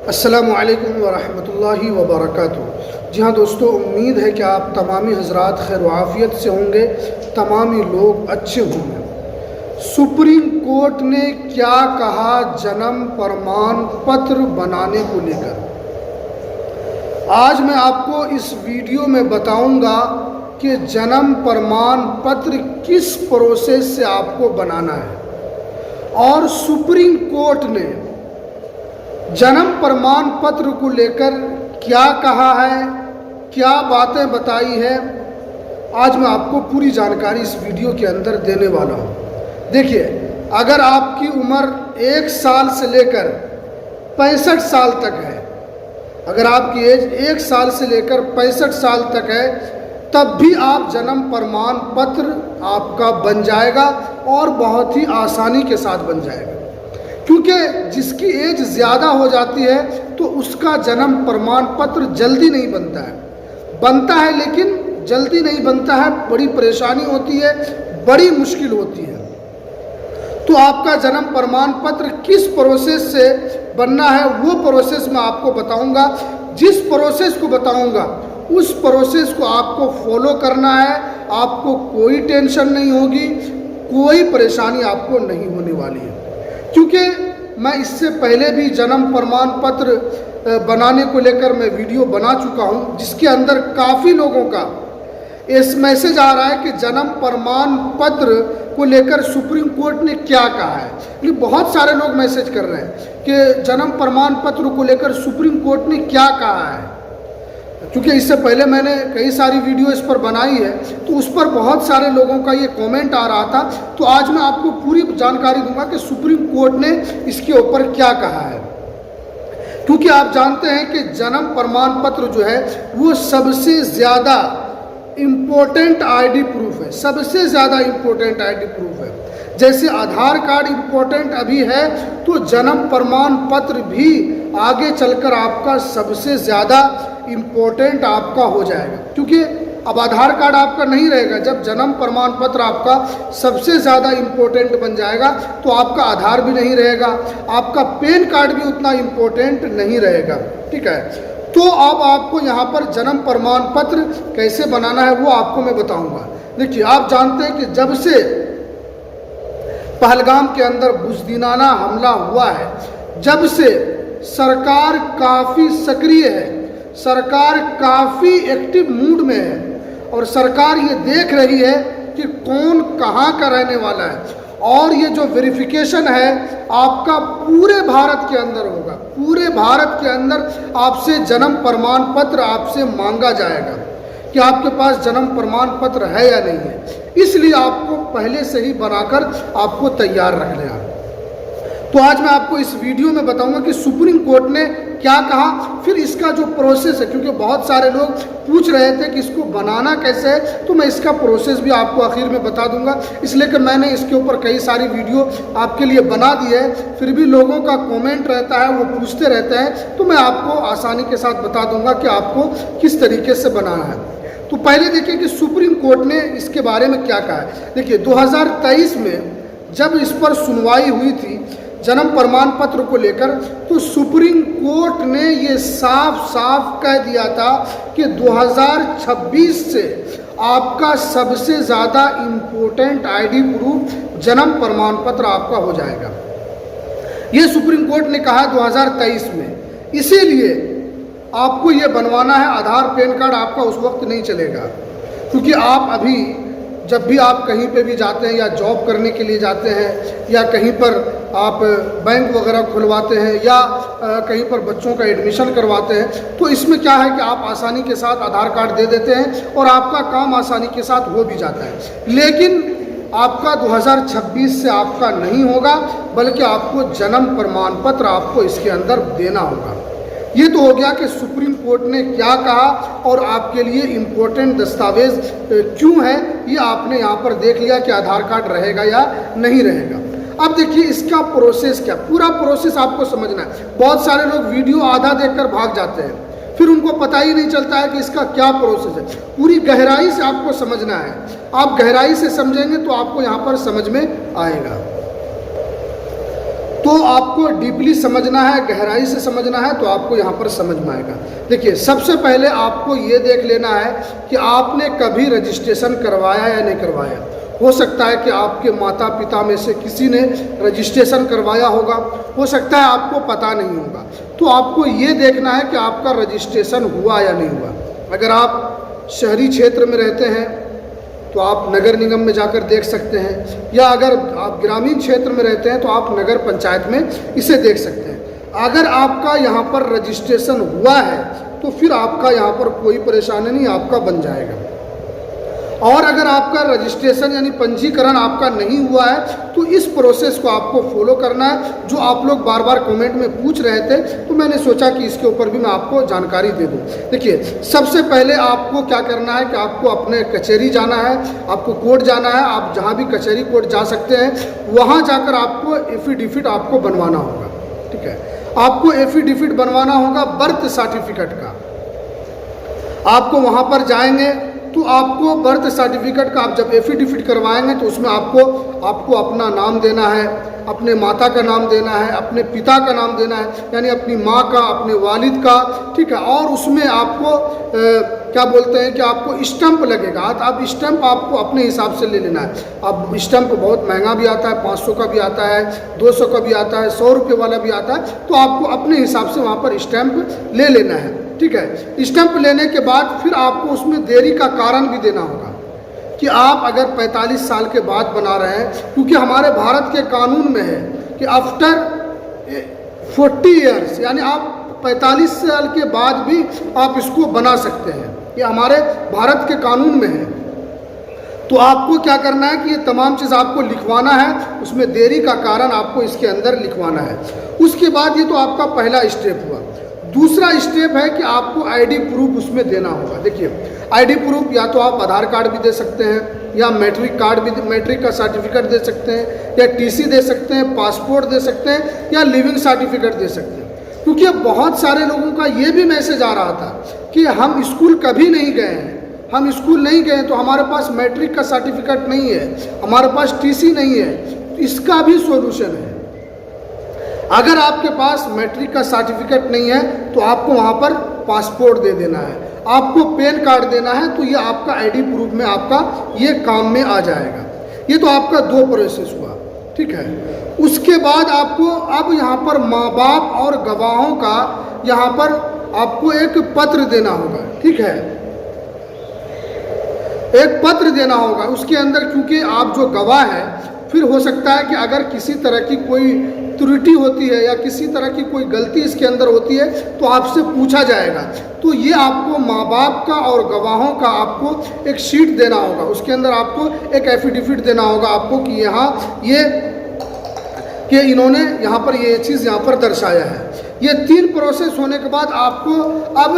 अस्सलामु अलैकुम वरहमतुल्लाहि वबरकातुहू। जी हाँ दोस्तों, उम्मीद है कि आप तमामी हजरात खैर व आफियत से होंगे, तमामी लोग अच्छे होंगे। सुप्रीम कोर्ट ने क्या कहा जन्म प्रमाण पत्र बनाने को लेकर, आज मैं आपको इस वीडियो में बताऊंगा कि जन्म प्रमाण पत्र किस प्रोसेस से आपको बनाना है और सुप्रीम कोर्ट ने जन्म प्रमाण पत्र को लेकर क्या कहा है, क्या बातें बताई है। आज मैं आपको पूरी जानकारी इस वीडियो के अंदर देने वाला हूँ। देखिए, अगर आपकी उम्र 1 साल से लेकर 65 साल तक है, अगर आपकी एज 1 साल से लेकर 65 साल तक है, तब भी आप जन्म प्रमाण पत्र आपका बन जाएगा और बहुत ही आसानी के साथ बन जाएगा। क्योंकि जिसकी एज ज़्यादा हो जाती है तो उसका जन्म प्रमाण पत्र जल्दी नहीं बनता है लेकिन जल्दी नहीं बनता है, बड़ी परेशानी होती है, बड़ी मुश्किल होती है। तो आपका जन्म प्रमाण पत्र किस प्रोसेस से बनना है वो प्रोसेस मैं आपको बताऊंगा। जिस प्रोसेस को बताऊंगा उस प्रोसेस को आपको फॉलो करना है, आपको कोई टेंशन नहीं होगी, कोई परेशानी आपको नहीं होने वाली है। क्योंकि मैं इससे पहले भी जन्म प्रमाण पत्र बनाने को लेकर मैं वीडियो बना चुका हूं, जिसके अंदर काफ़ी लोगों का इस मैसेज आ रहा है कि जन्म प्रमाण पत्र को लेकर सुप्रीम कोर्ट ने क्या कहा है। ये बहुत सारे लोग मैसेज कर रहे हैं कि जन्म प्रमाण पत्र को लेकर सुप्रीम कोर्ट ने क्या कहा है। क्योंकि इससे पहले मैंने कई सारी वीडियो इस पर बनाई है, तो उस पर बहुत सारे लोगों का ये कमेंट आ रहा था। तो आज मैं आपको पूरी जानकारी दूंगा कि सुप्रीम कोर्ट ने इसके ऊपर क्या कहा है। क्योंकि आप जानते हैं कि जन्म प्रमाण पत्र जो है वो सबसे ज़्यादा इम्पोर्टेंट आईडी प्रूफ है, सबसे ज़्यादा इम्पोर्टेंट आईडी प्रूफ है। जैसे आधार कार्ड इम्पोर्टेंट अभी है, तो जन्म प्रमाण पत्र भी आगे चलकर आपका सबसे ज़्यादा इम्पोर्टेंट आपका हो जाएगा। क्योंकि अब आधार कार्ड आपका नहीं रहेगा, जब जन्म प्रमाण पत्र आपका सबसे ज़्यादा इम्पोर्टेंट बन जाएगा तो आपका आधार भी नहीं रहेगा, आपका पैन कार्ड भी उतना इम्पोर्टेंट नहीं रहेगा। ठीक है, तो अब आपको यहाँ पर जन्म प्रमाण पत्र कैसे बनाना है वो आपको मैं बताऊँगा। देखिए, आप जानते हैं कि जब से पहलगाम के अंदर बुज़दीनाना हमला हुआ है, जब से सरकार काफ़ी सक्रिय है, सरकार काफ़ी एक्टिव मूड में है और सरकार ये देख रही है कि कौन कहाँ का रहने वाला है। और ये जो वेरिफिकेशन है आपका पूरे भारत के अंदर होगा, पूरे भारत के अंदर आपसे जन्म प्रमाण पत्र आपसे मांगा जाएगा कि आपके पास जन्म प्रमाण पत्र है या नहीं है। इसलिए आपको पहले से ही बनाकर आपको तैयार रख लेना। तो आज मैं आपको इस वीडियो में बताऊंगा कि सुप्रीम कोर्ट ने क्या कहा, फिर इसका जो प्रोसेस है, क्योंकि बहुत सारे लोग पूछ रहे थे कि इसको बनाना कैसे है, तो मैं इसका प्रोसेस भी आपको आखिर में बता दूंगा। इसलिए कि मैंने इसके ऊपर कई सारी वीडियो आपके लिए बना दी है, फिर भी लोगों का कमेंट रहता है, वो पूछते रहते हैं, तो मैं आपको आसानी के साथ बता दूंगा कि आपको किस तरीके से बनाना है। तो पहले देखिए कि सुप्रीम कोर्ट ने इसके बारे में क्या कहा है। देखिए, 2023 में जब इस पर सुनवाई हुई थी जन्म प्रमाण पत्र को लेकर, तो सुप्रीम कोर्ट ने ये साफ साफ कह दिया था कि 2026 से आपका सबसे ज़्यादा इम्पोर्टेंट आईडी प्रूफ जन्म प्रमाण पत्र आपका हो जाएगा। ये सुप्रीम कोर्ट ने कहा 2023 में। इसीलिए आपको ये बनवाना है, आधार पैन कार्ड आपका उस वक्त नहीं चलेगा। क्योंकि आप अभी जब भी आप कहीं पे भी जाते हैं या जॉब करने के लिए जाते हैं या कहीं पर आप बैंक वगैरह खुलवाते हैं या कहीं पर बच्चों का एडमिशन करवाते हैं, तो इसमें क्या है कि आप आसानी के साथ आधार कार्ड दे देते हैं और आपका काम आसानी के साथ हो भी जाता है। लेकिन आपका 2026 से आपका नहीं होगा, बल्कि आपको जन्म प्रमाण पत्र आपको इसके अंदर देना होगा। ये तो हो गया कि सुप्रीम कोर्ट ने क्या कहा और आपके लिए इम्पोर्टेंट दस्तावेज क्यों है, ये आपने यहाँ पर देख लिया कि आधार कार्ड रहेगा या नहीं रहेगा। अब देखिए इसका प्रोसेस क्या, पूरा प्रोसेस आपको समझना है। बहुत सारे लोग वीडियो आधा देखकर भाग जाते हैं, फिर उनको पता ही नहीं चलता है कि इसका क्या प्रोसेस है। पूरी गहराई से आपको समझना है, आप गहराई से समझेंगे तो आपको यहाँ पर समझ में आएगा। तो आपको डीपली समझना है, गहराई से समझना है, तो आपको यहाँ पर समझ में आएगा। देखिए, सबसे पहले आपको ये देख लेना है कि आपने कभी रजिस्ट्रेशन करवाया या नहीं करवाया। हो सकता है कि आपके माता पिता में से किसी ने रजिस्ट्रेशन करवाया होगा, हो सकता है आपको पता नहीं होगा। तो आपको ये देखना है कि आपका रजिस्ट्रेशन हुआ या नहीं हुआ। अगर आप शहरी क्षेत्र में रहते हैं तो आप नगर निगम में जाकर देख सकते हैं, या अगर आप ग्रामीण क्षेत्र में रहते हैं तो आप नगर पंचायत में इसे देख सकते हैं। अगर आपका यहाँ पर रजिस्ट्रेशन हुआ है तो फिर आपका यहाँ पर कोई परेशानी नहीं, आपका बन जाएगा। और अगर आपका रजिस्ट्रेशन यानी पंजीकरण आपका नहीं हुआ है तो इस प्रोसेस को आपको फॉलो करना है, जो आप लोग बार बार कमेंट में पूछ रहे थे, तो मैंने सोचा कि इसके ऊपर भी मैं आपको जानकारी दे दूं। देखिए, सबसे पहले आपको क्या करना है कि आपको अपने कचहरी जाना है, आपको कोर्ट जाना है। आप जहां भी कचहरी कोर्ट जा सकते हैं, वहां जाकर आपको एफिडेविट आपको बनवाना होगा। ठीक है, आपको एफिडेविट बनवाना होगा बर्थ सर्टिफिकेट का। आपको वहां पर जाएंगे तो आपको बर्थ सर्टिफिकेट का, आप जब एफिडेविट करवाएंगे तो उसमें आपको अपना नाम देना है, अपने माता का नाम देना है, अपने पिता का नाम देना है, यानी अपनी माँ का, अपने वालिद का। ठीक है, और उसमें आपको क्या बोलते हैं कि आपको स्टैंप लगेगा। अब स्टैंप आपको अपने हिसाब से ले लेना है। अब स्टैंप बहुत महंगा भी आता है, 500 का भी आता है, 200 का भी आता है, 100 रुपये वाला भी आता है। तो आपको अपने हिसाब से वहाँ पर स्टैंप ले लेना है। ठीक है, स्टैंप लेने के बाद फिर आपको उसमें देरी का कारण भी देना होगा कि आप अगर 45 साल के बाद बना रहे हैं, क्योंकि हमारे भारत के कानून में है कि आफ्टर 40 ईयर्स, यानी आप 45 साल के बाद भी आप इसको बना सकते हैं। ये हमारे भारत के कानून में है। तो आपको क्या करना है कि ये तमाम चीज़ आपको लिखवाना है, उसमें देरी का कारण आपको इसके अंदर लिखवाना है। उसके बाद ये तो आपका पहला स्टेप हुआ। दूसरा स्टेप है कि आपको आईडी प्रूफ उसमें देना होगा। देखिए, आईडी प्रूफ या तो आप आधार कार्ड भी दे सकते हैं, या मैट्रिक का सर्टिफिकेट दे सकते हैं, या टीसी दे सकते हैं, पासपोर्ट दे सकते हैं, या लिविंग सर्टिफिकेट दे सकते हैं। क्योंकि बहुत सारे लोगों का ये भी मैसेज आ रहा था कि हम स्कूल कभी नहीं गए हैं, हम स्कूल नहीं गए तो हमारे पास मैट्रिक का सर्टिफिकेट नहीं है, हमारे पास टीसी नहीं है। इसका भी सॉल्यूशन है। अगर आपके पास मैट्रिक का सर्टिफिकेट नहीं है तो आपको वहाँ पर पासपोर्ट दे देना है, आपको पैन कार्ड देना है, तो ये आपका आईडी प्रूफ में आपका ये काम में आ जाएगा। ये तो आपका 2 प्रोसेस हुआ। ठीक है, उसके बाद आपको अब यहाँ पर माँ बाप और गवाहों का यहाँ पर आपको एक पत्र देना होगा। ठीक है, एक पत्र देना होगा। उसके अंदर क्योंकि आप जो गवाह है, फिर हो सकता है कि अगर किसी तरह की कोई त्रुटि होती है या किसी तरह की कोई गलती इसके अंदर होती है तो आपसे पूछा जाएगा। तो ये आपको माँ बाप का और गवाहों का आपको एक शीट देना होगा। उसके अंदर आपको एक एफिडेविट देना होगा आपको कि यहाँ ये कि इन्होंने यहाँ पर ये चीज़ यहाँ पर दर्शाया है। ये 3 प्रोसेस होने के बाद आपको अब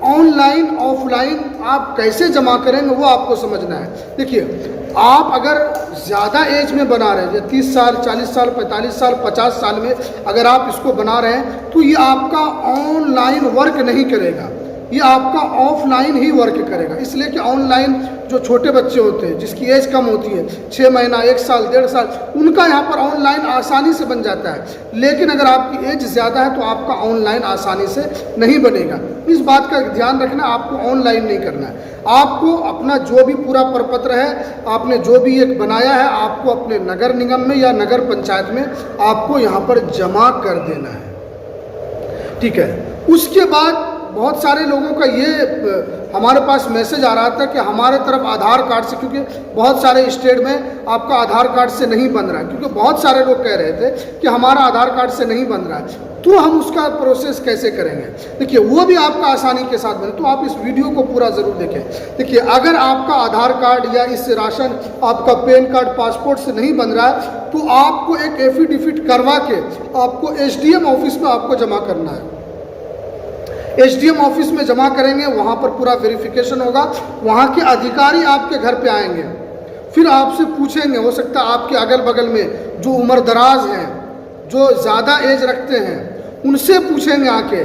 ऑनलाइन ऑफलाइन आप कैसे जमा करेंगे वो आपको समझना है। देखिए, आप अगर ज़्यादा एज में बना रहे हैं, 30 साल, 40 साल, 45 साल, 50 साल में अगर आप इसको बना रहे हैं तो ये आपका ऑनलाइन वर्क नहीं करेगा, ये आपका ऑफलाइन ही वर्क करेगा। इसलिए कि ऑनलाइन जो छोटे बच्चे होते हैं जिसकी एज कम होती है, 6 महीना, 1 साल, 1.5 साल, उनका यहाँ पर ऑनलाइन आसानी से बन जाता है। लेकिन अगर आपकी एज ज़्यादा है तो आपका ऑनलाइन आसानी से नहीं बनेगा। इस बात का ध्यान रखना, आपको ऑनलाइन नहीं करना है। आपको अपना जो भी पूरा प्रपत्र है, आपने जो भी एक बनाया है, आपको अपने नगर निगम में या नगर पंचायत में आपको यहाँ पर जमा कर देना है। ठीक है, उसके बाद बहुत सारे लोगों का ये हमारे पास मैसेज आ रहा था कि हमारे तरफ आधार कार्ड से, क्योंकि बहुत सारे स्टेट में आपका आधार कार्ड से नहीं बन रहा है, क्योंकि बहुत सारे लोग कह रहे थे कि हमारा आधार कार्ड से नहीं बन रहा है, तो हम उसका प्रोसेस कैसे करेंगे। देखिए, वो भी आपका आसानी के साथ बने, तो आप इस वीडियो को पूरा ज़रूर देखें। देखिए, अगर आपका आधार कार्ड या इस राशन, आपका पैन कार्ड, पासपोर्ट से नहीं बन रहा है तो आपको एक एफिडेविट करवा के आपको SDM ऑफिस में आपको जमा करना है। SDM ऑफिस में जमा करेंगे, वहाँ पर पूरा वेरिफिकेशन होगा, वहाँ के अधिकारी आपके घर पे आएंगे, फिर आपसे पूछेंगे। हो सकता है आपके अगल बगल में जो उम्र दराज हैं, जो ज़्यादा एज रखते हैं, उनसे पूछेंगे आके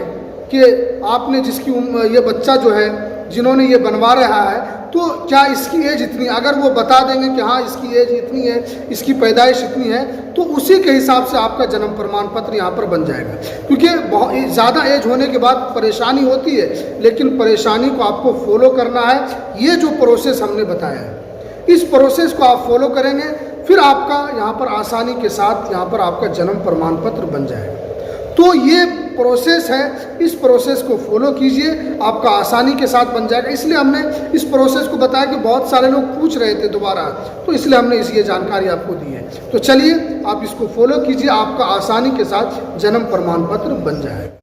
कि आपने जिसकी ये बच्चा जो है जिन्होंने ये बनवा रहा है, तो क्या इसकी एज इतनी, अगर वो बता देंगे कि हाँ इसकी एज इतनी है, इसकी पैदाइश इतनी है, तो उसी के हिसाब से आपका जन्म प्रमाण पत्र यहाँ पर बन जाएगा। क्योंकि बहुत ज़्यादा एज होने के बाद परेशानी होती है, लेकिन परेशानी को आपको फॉलो करना है। ये जो प्रोसेस हमने बताया है, इस प्रोसेस को आप फॉलो करेंगे, फिर आपका यहाँ पर आसानी के साथ यहाँ पर आपका जन्म प्रमाण पत्र बन जाएगा। तो ये प्रोसेस है, इस प्रोसेस को फॉलो कीजिए, आपका आसानी के साथ बन जाएगा। इसलिए हमने इस प्रोसेस को बताया कि बहुत सारे लोग पूछ रहे थे दोबारा, तो इसलिए हमने ये जानकारी आपको दी है। तो चलिए आप इसको फॉलो कीजिए, आपका आसानी के साथ जन्म प्रमाण पत्र बन जाएगा।